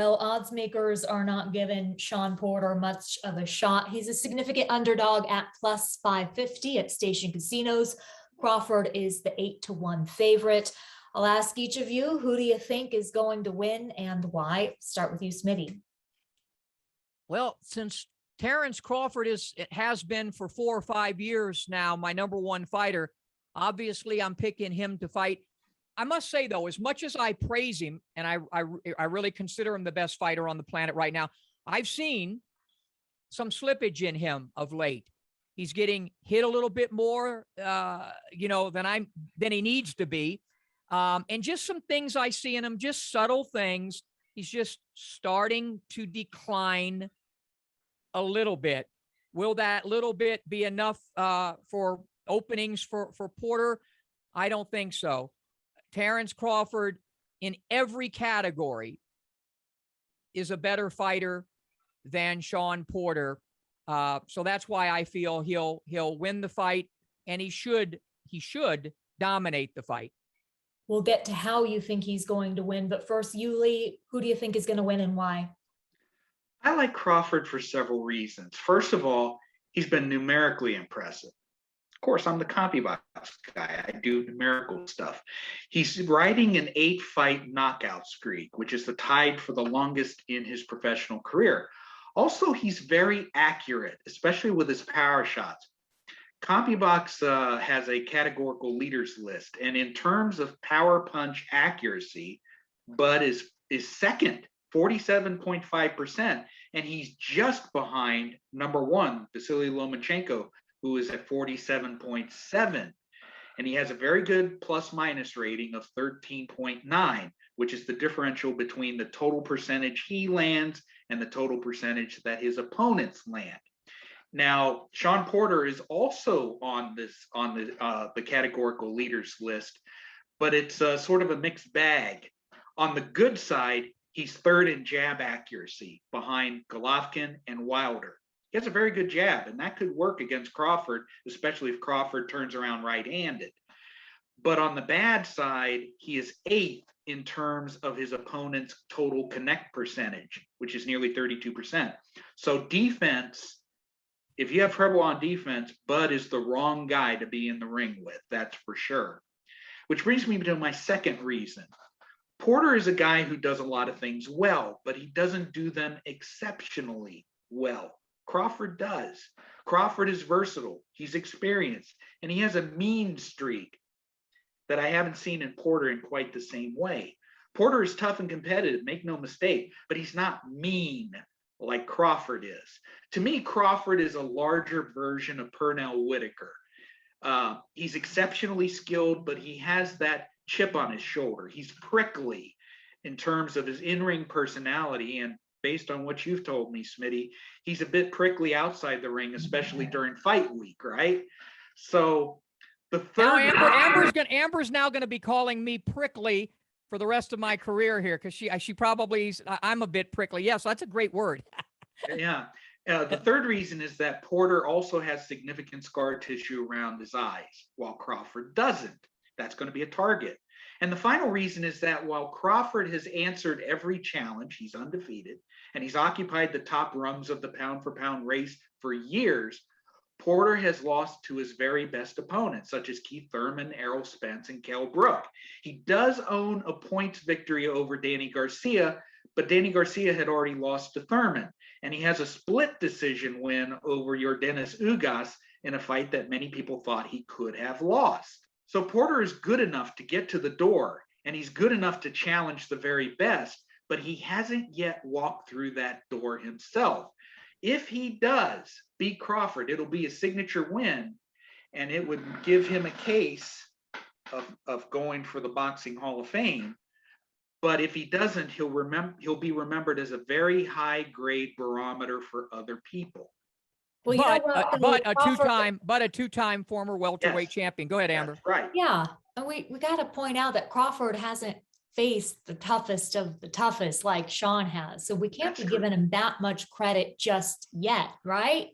Well, odds makers are not giving Sean Porter much of a shot. He's a significant underdog at plus 550 at station casinos. Crawford is the 8-1 favorite. I'll ask each of you, who do you think is going to win and why? Start with you, Smitty. Well, since Terence Crawford has been for 4 or 5 years now my number one fighter, obviously I'm picking him to fight. I must say, though, as much as I praise him, and I really consider him the best fighter on the planet right now, I've seen some slippage in him of late. He's getting hit a little bit more, than he needs to be. And just some things I see in him, just subtle things. He's just starting to decline a little bit. Will that little bit be enough for openings for Porter? I don't think so. Terence Crawford in every category is a better fighter than Sean Porter. So that's why I feel he'll win the fight, and he should dominate the fight. We'll get to how you think he's going to win, but first, you, Lee, who do you think is going to win and why? I like Crawford for several reasons. First of all, he's been numerically impressive. Of course, I'm the CompuBox guy. I do numerical stuff. He's riding an 8-fight knockout streak, which is the tied for the longest in his professional career. Also, he's very accurate, especially with his power shots. CompuBox has a categorical leaders list, and in terms of power punch accuracy, Bud is second, 47.5%, and he's just behind number one, Vasily Lomachenko, who is at 47.7, and he has a very good plus-minus rating of 13.9, which is the differential between the total percentage he lands and the total percentage that his opponents land. Now, Sean Porter is also on the categorical leaders list, but it's sort of a mixed bag. On the good side, he's third in jab accuracy behind Golovkin and Wilder. He has a very good jab, and that could work against Crawford, especially if Crawford turns around right-handed. But on the bad side, he is 8th in terms of his opponent's total connect percentage, which is nearly 32%. So defense, if you have trouble on defense, Bud is the wrong guy to be in the ring with, that's for sure. Which brings me to my second reason. Porter is a guy who does a lot of things well, but he doesn't do them exceptionally well. Crawford does. Crawford is versatile. He's experienced, and he has a mean streak that I haven't seen in Porter in quite the same way. Porter is tough and competitive, make no mistake, but he's not mean like Crawford is. To me, Crawford is a larger version of Pernell Whitaker. He's exceptionally skilled, but he has that chip on his shoulder. He's prickly in terms of his in-ring personality, and based on what you've told me, Smitty, he's a bit prickly outside the ring, especially during fight week, right? So the third Amber's now going to be calling me prickly for the rest of my career here, because she probably, I'm a bit prickly. Yeah, so that's a great word. Yeah. The third reason is that Porter also has significant scar tissue around his eyes, while Crawford doesn't. That's going to be a target. And the final reason is that while Crawford has answered every challenge, he's undefeated, and he's occupied the top rungs of the pound-for-pound race for years, Porter has lost to his very best opponents, such as Keith Thurman, Errol Spence, and Kell Brook. He does own a points victory over Danny Garcia, but Danny Garcia had already lost to Thurman, and he has a split decision win over Yordenis Ugas in a fight that many people thought he could have lost. So Porter is good enough to get to the door, and he's good enough to challenge the very best, but he hasn't yet walked through that door himself. If he does beat Crawford, it'll be a signature win, and it would give him a case of going for the Boxing Hall of Fame. But if he doesn't, he'll be remembered as a very high-grade barometer for other people. Well, but a two-time former welterweight champion. Go ahead, Amber. That's right. Yeah, and we got to point out that Crawford hasn't faced the toughest of the toughest like Sean has, so we can't be giving him that much credit just yet, right?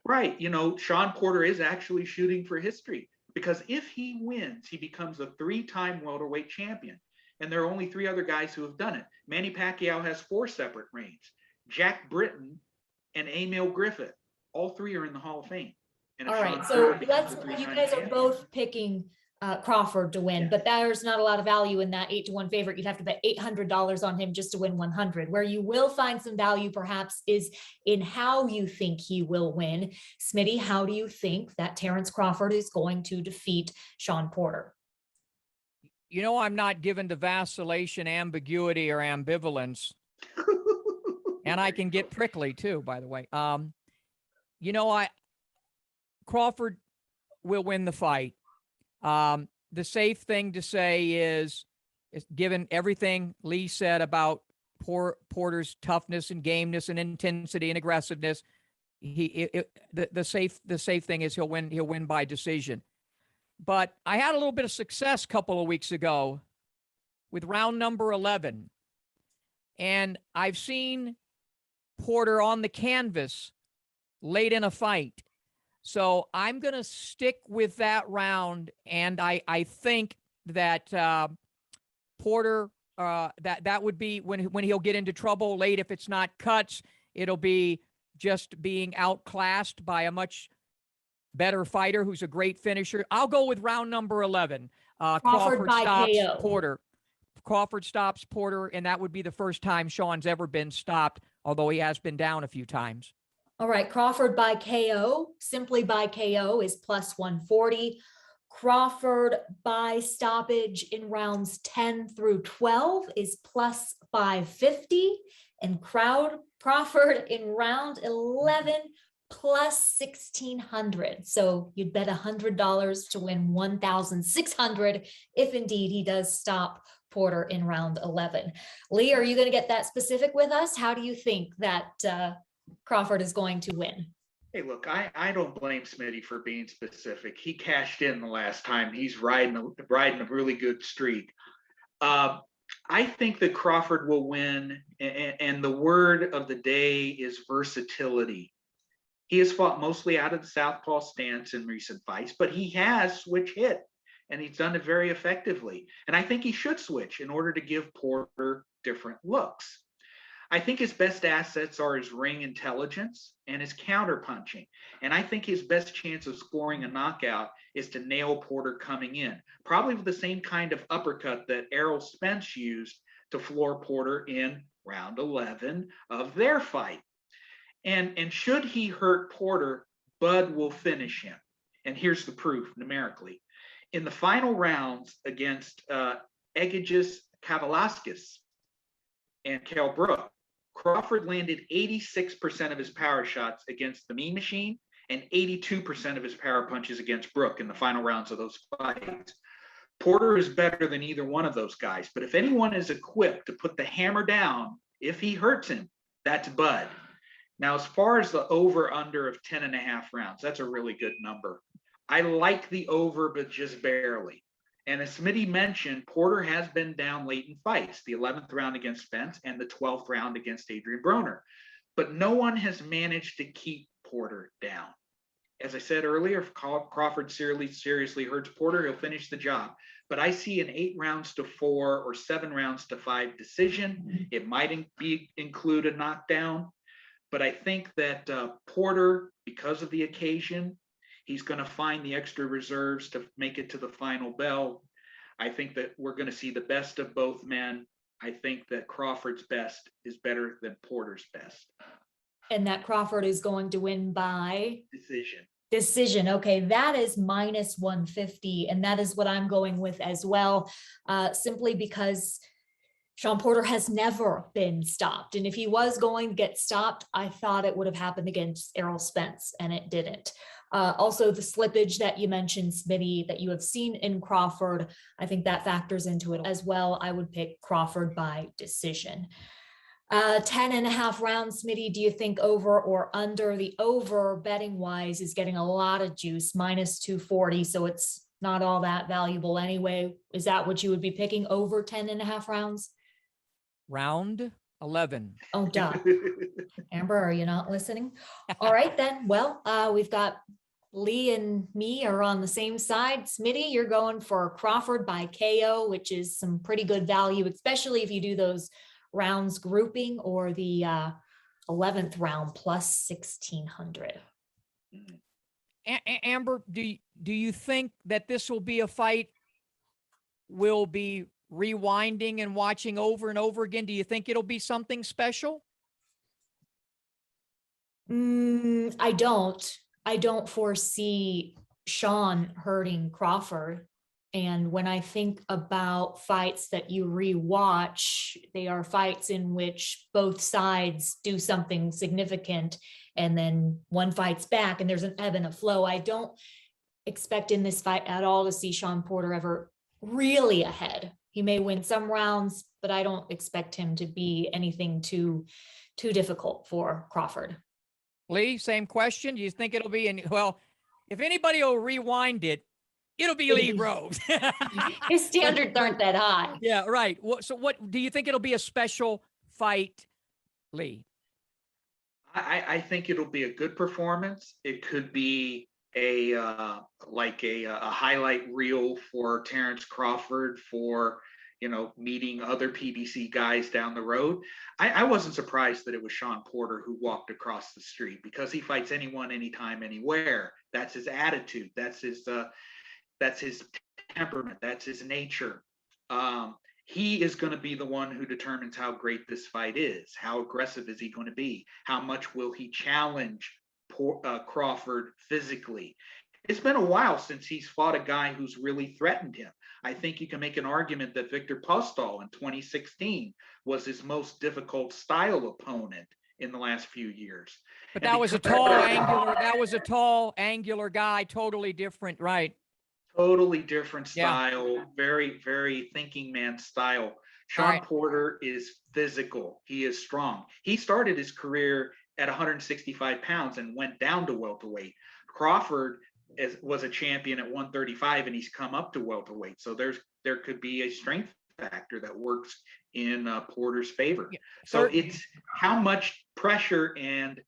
Right. You know, Sean Porter is actually shooting for history, because if he wins, he becomes a 3-time welterweight champion. And there are only 3 other guys who have done it. Manny Pacquiao has 4 separate reigns. Jack Britton and Emil Griffith, all 3 are in the Hall of Fame. And All if right, Sean so Porter becomes let's, a you three-time guys are champion- both picking Crawford to win, Yes. but there's not a lot of value in that 8-1 favorite. You'd have to bet $800 on him just to win 100. Where you will find some value perhaps is in how you think he will win. Smitty, how do you think that Terence Crawford is going to defeat Sean Porter? You know, I'm not given to vacillation, ambiguity, or ambivalence. And I can get prickly too, by the way. You know, Crawford will win the fight. The safe thing to say is given everything Lee said about Porter's toughness and gameness and intensity and aggressiveness, the safe thing is he'll win by decision. But I had a little bit of success a couple of weeks ago with round number 11. And I've seen Porter on the canvas late in a fight. So I'm going to stick with that round. And I think that Porter, that would be when he'll get into trouble late. If it's not cuts, it'll be just being outclassed by a much better fighter who's a great finisher. I'll go with round number 11. Crawford by stops KO. Porter. Crawford stops Porter, and that would be the first time Sean's ever been stopped, although he has been down a few times. All right, Crawford by KO, simply by KO is plus 140. Crawford by stoppage in rounds 10 through 12 is plus 550. And Crawford in round 11 plus 1,600. So you'd bet $100 to win 1,600 if indeed he does stop Porter in round 11. Lee, are you going to get that specific with us? How do you think that Crawford is going to win? Hey, look, I don't blame Smitty for being specific. He cashed in the last time. He's riding a really good streak. I think that Crawford will win, and the word of the day is versatility. He has fought mostly out of the southpaw stance in recent fights, but he has switch hit, and he's done it very effectively. And I think he should switch in order to give Porter different looks. I think his best assets are his ring intelligence and his counter punching. And I think his best chance of scoring a knockout is to nail Porter coming in, probably with the same kind of uppercut that Errol Spence used to floor Porter in round 11 of their fight. And should he hurt Porter, Bud will finish him. And here's the proof numerically. In the final rounds against Egidijus Kavalauskas and Kell Brook, Crawford landed 86% of his power shots against the Mean Machine and 82% of his power punches against Brook in the final rounds of those fights. Porter is better than either one of those guys, but if anyone is equipped to put the hammer down, if he hurts him, that's Bud. Now, as far as the over-under of 10.5 rounds, that's a really good number. I like the over, but just barely. And as Smitty mentioned, Porter has been down late in fights, the 11th round against Spence and the 12th round against Adrian Broner. But no one has managed to keep Porter down. As I said earlier, if Crawford seriously hurts Porter, he'll finish the job. But I see an 8 rounds to 4 or 7 rounds to 5 decision. It might include a knockdown. But I think that Porter, because of the occasion, he's going to find the extra reserves to make it to the final bell. I think that we're going to see the best of both men. I think that Crawford's best is better than Porter's best. And that Crawford is going to win by Decision. Okay, that is minus 150. And that is what I'm going with as well, simply because Sean Porter has never been stopped. And if he was going to get stopped, I thought it would have happened against Errol Spence, and it didn't. Also, the slippage that you mentioned, Smitty, that you have seen in Crawford, I think that factors into it as well. I would pick Crawford by decision. 10.5 rounds, Smitty, do you think over or under? The over, betting wise, is getting a lot of juice, minus 240. So it's not all that valuable anyway. Is that what you would be picking, over 10.5 rounds? Round 11. Oh, duh. Amber, are you not listening? All right, then. Well, we've got Lee and me are on the same side. Smitty, you're going for Crawford by KO, which is some pretty good value, especially if you do those rounds grouping or the 11th round plus 1600. Amber, do you think that this will be a fight we'll be rewinding and watching over and over again? Do you think it'll be something special? I don't foresee Sean hurting Crawford. And when I think about fights that you rewatch, they are fights in which both sides do something significant and then one fights back and there's an ebb and a flow. I don't expect in this fight at all to see Sean Porter ever really ahead. He may win some rounds, but I don't expect him to be anything too difficult for Crawford. Lee, same question. Do you think it'll be well, if anybody will rewind it, it'll be Lee Groves. His standards aren't that high. Yeah, right. So what do you think it'll be a special fight, Lee? I think it'll be a good performance. It could be a highlight reel for Terence Crawford for, meeting other PBC guys down the road. I wasn't surprised that it was Sean Porter who walked across the street because he fights anyone, anytime, anywhere. That's his attitude. That's his temperament. That's his nature. He is going to be the one who determines how great this fight is. How aggressive is he going to be? How much will he challenge Crawford physically? It's been a while since he's fought a guy who's really threatened him. I think you can make an argument that Victor Postol in 2016 was his most difficult style opponent in the last few years. But that was a tall, angular guy, totally different, right? Totally different style, Yeah. Very, very thinking man style. Sean Porter is physical. He is strong. He started his career at 165 pounds and went down to welterweight. Crawford was a champion at 135 and he's come up to welterweight. So there could be a strength factor that works in Porter's favor. Yeah. So it's how much pressure and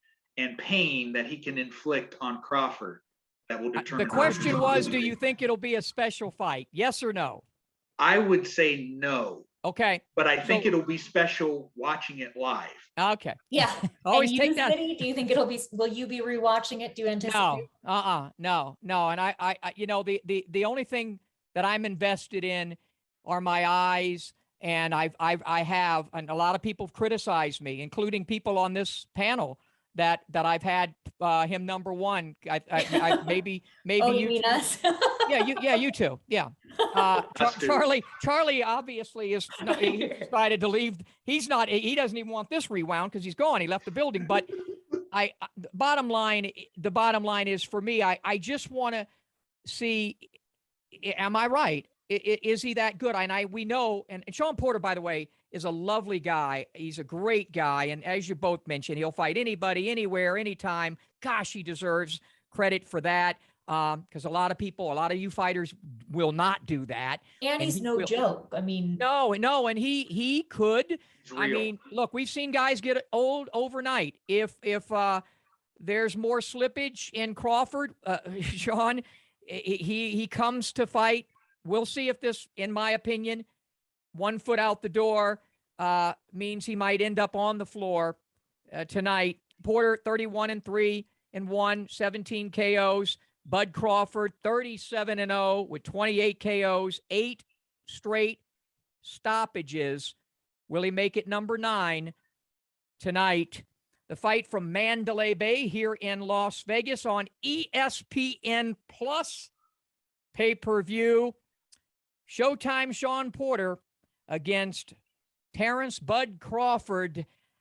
pain that he can inflict on Crawford that will determine. The question was, do you think it'll be a special fight? Yes or no? I would say no. Okay. But I think it'll be special watching it live. Okay. Yeah. Always take that. Smitty, do you think will you be rewatching it? Do you anticipate? No. And I the only thing that I'm invested in are my eyes. And I have, and a lot of people have criticized me, including people on this panel, that I've had him number one. I maybe Oh, you mean us? you too. Yeah. Charlie obviously he decided to leave. He doesn't even want this rewound because he's gone. He left the building. But the bottom line is for me, I just want to see, am I right? Is he that good? And we know, and Sean Porter, by the way, is a lovely guy. He's a great guy. And as you both mentioned, he'll fight anybody, anywhere, anytime. Gosh, he deserves credit for that. Because a lot of you fighters will not do that. And he's no joke. I mean, no. And he could. I mean, look, we've seen guys get old overnight. If there's more slippage in Crawford, Sean, he comes to fight. We'll see if this, in my opinion, 1 foot out the door means he might end up on the floor tonight. Porter, 31-3-1, 17 KOs. Bud Crawford, 37-0 with 28 KOs, 8 straight stoppages. Will he make it number 9 tonight? The fight from Mandalay Bay here in Las Vegas on ESPN Plus pay-per-view. Showtime Sean Porter against Terence Bud Crawford.